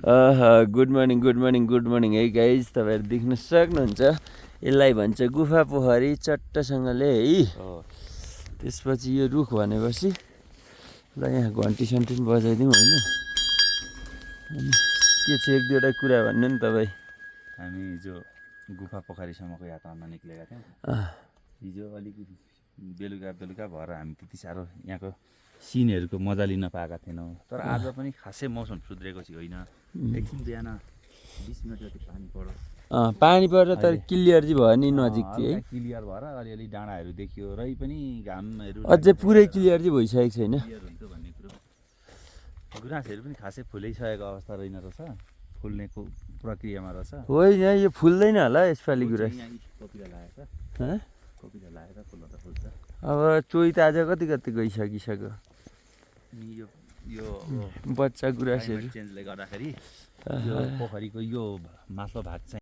Good morning है guys, तपाईँहरू देख्न सक्नुहुन्छ यसलाई भन्छ गुफा पोखरी चट्टसँगले है। त्यसपछि यो रुख भनेपछि ल यहाँ घन्टी सन्टी बजाइदिउँ होइन। अनि के छ एक दुईवटा कुरा भन्नु नि तपाईँ। हामी हिजो गुफा पोखरीसम्मको यात्रामा निक्लेका थियौँ। हिजो अलिकति बेलुका भएर हामी त्यति साह्रो यहाँको सिनहरूको मजा लिन पाएका थिएनौँ। तर आज पनि खासै मौसम सुध्रेको चाहिँ होइन। एकछिन बिहान 20 मिनट जति पानी पर्यो। पानी पर्दा तर क्लियर चाहिँ भयो नि, नजिक थियो है। क्लियर भएर अलिअलि डाँडाहरू देखियो र पनि घामहरू अझै पुरै क्लियर चाहिँ भइसकेको छैन। क्लियर हुन्छ भन्ने कुरो। गुराँसहरू पनि खासै फुलिसकेको अवस्था रहेन रहेछ, फुल्ने प्रक्रियामा रहेछ। होइन यो फुल्दैन होला यसपालि गुराँस। कोपिला लागेको कोपिला लागेर फुल्न त फुल्छ। अब चोइ त आज कति गइसकिसक्यो। यो बच्चा गुराँसहरू चेन्जले गर्दाखेरि यो पोखरीको यो माथिल्लो भाग चाहिँ